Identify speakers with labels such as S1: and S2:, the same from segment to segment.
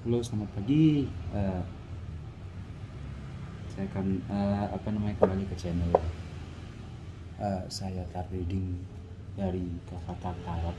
S1: Halo, selamat pagi. Saya akan kembali ke channel saya Tar Reading dari Kakak Tarot.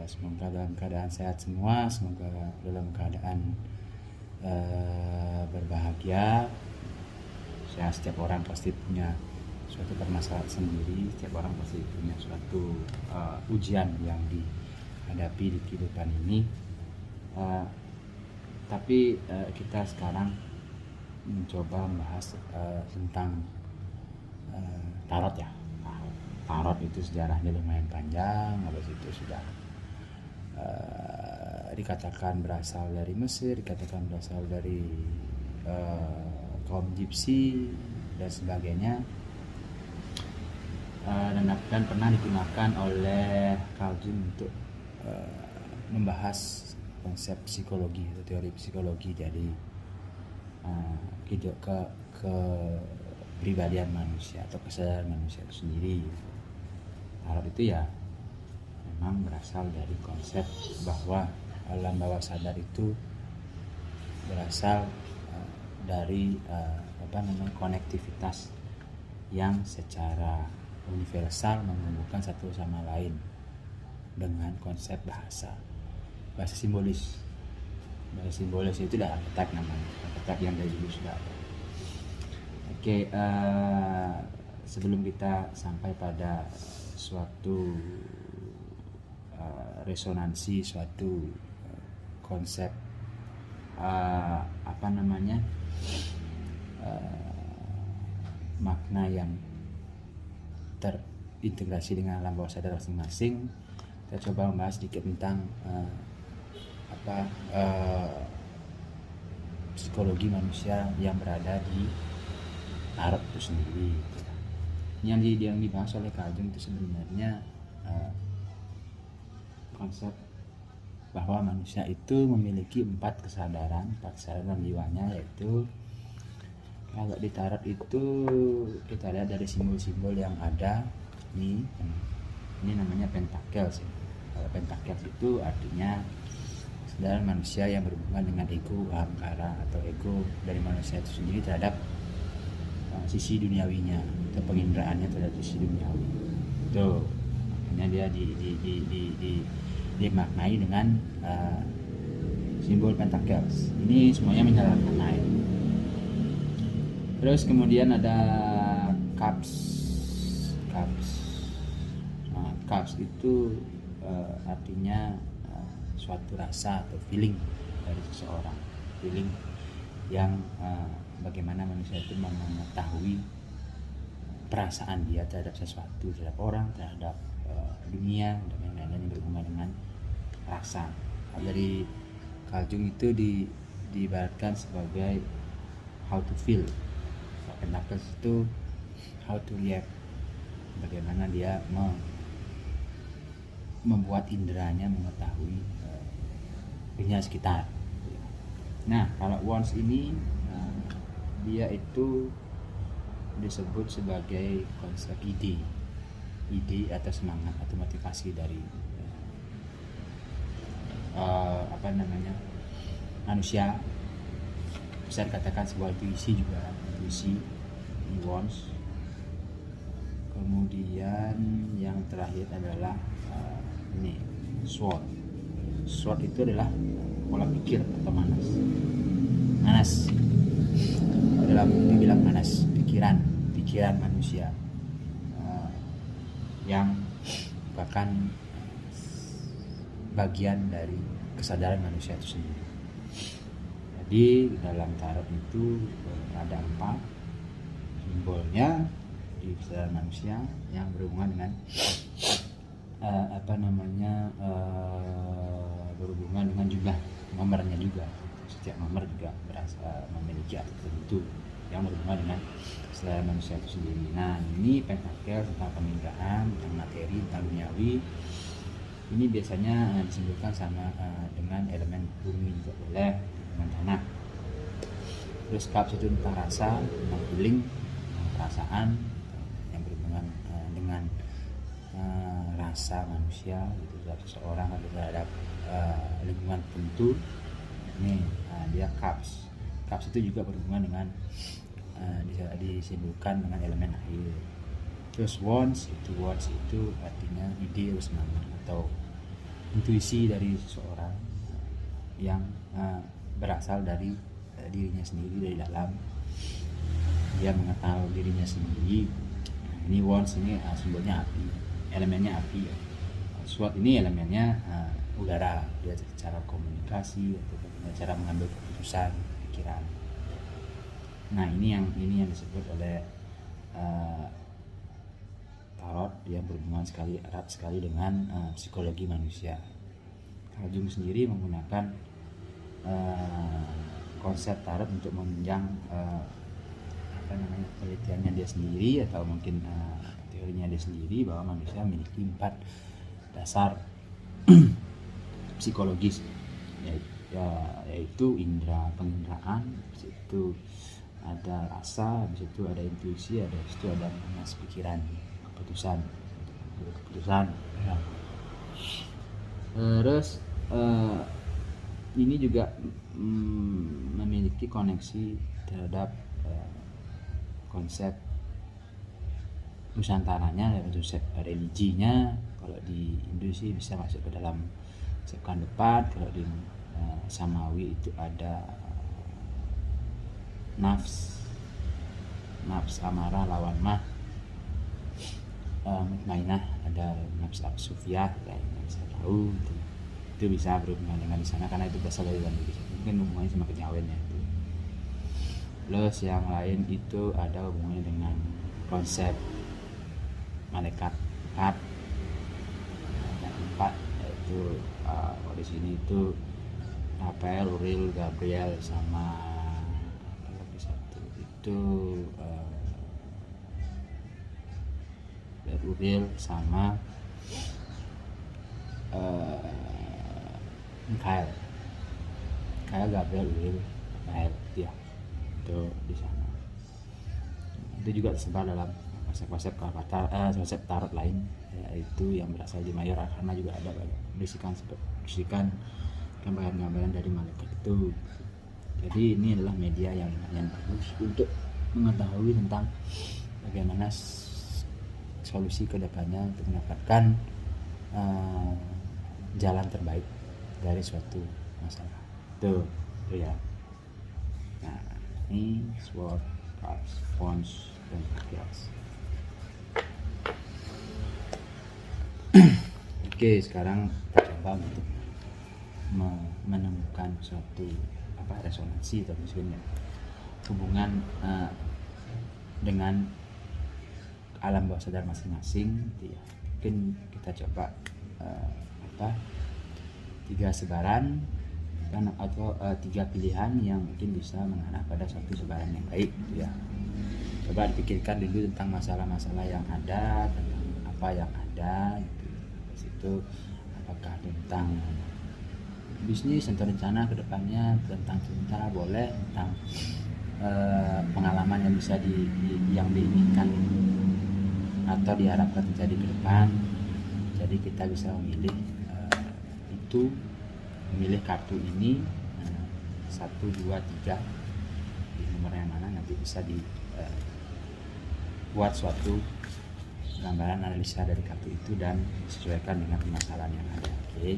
S1: Semoga dalam keadaan sehat semua, semoga dalam keadaan berbahagia. Setiap orang pasti punya suatu permasalahan sendiri, setiap orang pasti punya suatu ujian yang dihadapi di kehidupan ini. Tapi kita sekarang mencoba membahas tentang tarot ya. Tarot itu sejarahnya lumayan panjang. Habis itu sudah dikatakan berasal dari Mesir, dikatakan berasal dari kaum Gypsy dan sebagainya, dan pernah digunakan oleh Carl Jung untuk membahas konsep psikologi atau teori psikologi dari kepribadian manusia atau kesadaran manusia itu sendiri. Tarot itu ya memang berasal dari konsep bahwa alam bawah sadar itu berasal dari konektivitas yang secara universal menghubungkan satu sama lain dengan konsep bahasa simbolis. Bahasa simbolis itu udah archetype namanya, archetype yang dari dulu sudah ada. Oke, sebelum kita sampai pada suatu resonansi, suatu konsep makna yang terintegrasi dengan alam bawah sadar masing-masing, kita coba membahas sedikit tentang psikologi manusia yang berada di tarot itu sendiri. Yang dibahas oleh Carl Jung itu sebenarnya konsep bahwa manusia itu memiliki 4 kesadaran jiwanya, yaitu kalau di tarot itu kita lihat dari simbol-simbol yang ada ini namanya pentacles ya. Kalau pentacles itu artinya kesadaran manusia yang berhubungan dengan ego, ahamkara atau ego dari manusia itu sendiri terhadap sisi duniawinya atau pengindraannya terhadap sisi duniawi. Itu makanya dia dimaknai dengan simbol pentacles. Ini semuanya menyalakan air. Terus kemudian ada cups. Nah, cups itu artinya suatu rasa atau feeling dari seseorang, feeling yang bagaimana manusia itu mengetahui perasaan dia terhadap sesuatu, terhadap orang, terhadap dunia dan lain-lain yang berhubungan dengan rasa. Dari Carl Jung itu diibaratkan sebagai how to feel. Pentacles itu how to react, bagaimana dia membuat inderanya mengetahui dunia sekitar. Nah, kalau wands ini dia itu disebut sebagai konsep ide atau semangat atau motivasi dari manusia. Bisa dikatakan sebuah intuisi juga, intuisi wands. Kemudian yang terakhir adalah ini sword itu adalah pola pikir atau manas dalam dibilang manas, pikiran manusia yang merupakan bagian dari kesadaran manusia itu sendiri. Jadi dalam tarot itu ada 4 simbolnya di kesadaran manusia yang berhubungan dengan berhubungan dengan jumlah nomornya juga. Setiap nomor juga memiliki arti tertentu yang berhubungan dengan kesadaran manusia itu sendiri. Nah, ini pentacles tentang penginderaan, tentang materi, tentang duniawi. Ini biasanya disimbolkan sama dengan elemen bumi juga boleh, dengan tanah. Terus cups itu tentang rasa, tentang feeling, tentang perasaan yang berhubungan dengan asa manusia gitu, terhadap seseorang atau terhadap lingkungan tertentu. Ini dia cups itu juga berhubungan dengan disimpulkan dengan elemen air. Terus wands itu artinya ide atau semangat atau intuisi dari seseorang yang berasal dari dirinya sendiri, dari dalam dia mengetahui dirinya sendiri. Ini wands ini simbolnya api, elemennya api ya. Sword ini elemennya udara, dia cara komunikasi atau cara mengambil keputusan pikiran. Nah ini yang disebut oleh tarot, dia berhubungan erat sekali dengan psikologi manusia. Carl Jung sendiri menggunakan konsep tarot untuk menunjang penelitiannya dia sendiri atau mungkin teorinya dia sendiri, bahwa manusia memiliki 4 dasar psikologis, yaitu indera penginderaan, habis itu ada rasa, habis itu ada intuisi, habis itu ada manas pikiran, keputusan ya. Terus ini juga memiliki koneksi terhadap konsep nusantaranya, konsep religinya. Kalau di Hindu sih bisa masuk ke dalam skandha 4, kalau di Samawi itu ada nafs amarah lawan mah, mutmainah ada nafs sufiyah, kayak yang saya tahu itu bisa berhubungan dengan di sana karena itu berasal dari Indonesia, mungkin hubungannya sama kenyawin ya itu. Plus yang lain itu ada hubungannya dengan konsep malaikat 4, yaitu kalau di sini itu Rafael, Uriel, Gabriel, sama lagi satu itu Uriel sama Mikael, Gabriel, Uriel, Rafael ya, itu di sana. Itu juga tersebar dalam konsep-konsep tarot lain, yaitu yang berasal di Mayor Arcana juga ada bisikan gambaran-gambaran dari malaikat itu. Jadi ini adalah media yang lumayan bagus untuk mengetahui tentang bagaimana solusi kedepannya untuk mendapatkan jalan terbaik dari suatu masalah. Tuh ya. Nah ini sword, cards, wands, dan skills. Oke, sekarang kita coba untuk menemukan suatu resonansi atau misalnya hubungan dengan alam bawah sadar masing-masing. Ya, mungkin kita coba 3 sebaran atau 3 pilihan yang mungkin bisa mengarah pada suatu sebaran yang baik gitu ya. Coba dipikirkan dulu tentang masalah-masalah yang ada, tentang apa yang ada gitu. Terus itu apakah tentang bisnis atau rencana kedepannya, tentang cinta boleh, tentang pengalaman yang bisa yang diinginkan atau diharapkan terjadi ke depan. Jadi kita bisa memilih memilih kartu ini 1, 2, 3 di nomor yang mana, nanti bisa buat suatu gambaran analisa dari kartu itu dan disesuaikan dengan permasalahan yang ada. Oke,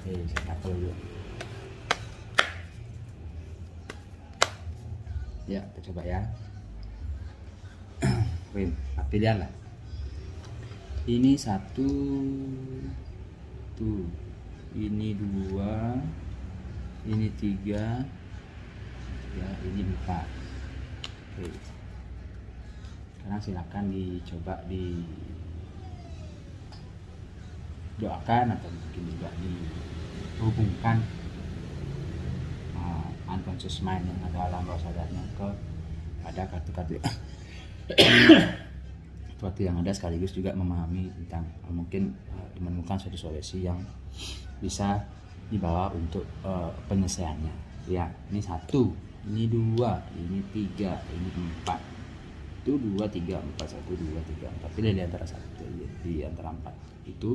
S1: saya dulu. Ya, kita coba ya. Pilihan lah. Ini 1, tuh. Ini 2, ini 3, ya, ini 4. Oke. Sekarang silakan dicoba doakan atau mungkin juga dihubungkan unconscious mind yang ada alam bawah sadarnya pada kartu-kartu sesuatu yang ada, sekaligus juga memahami tentang mungkin menemukan suatu solusi yang bisa dibawa untuk penyelesaiannya ya. Ini 1, ini 2, ini 3, ini 4. 1 2 3 4, 1 2 3 4, pilih di antara satu, di antara 4 itu.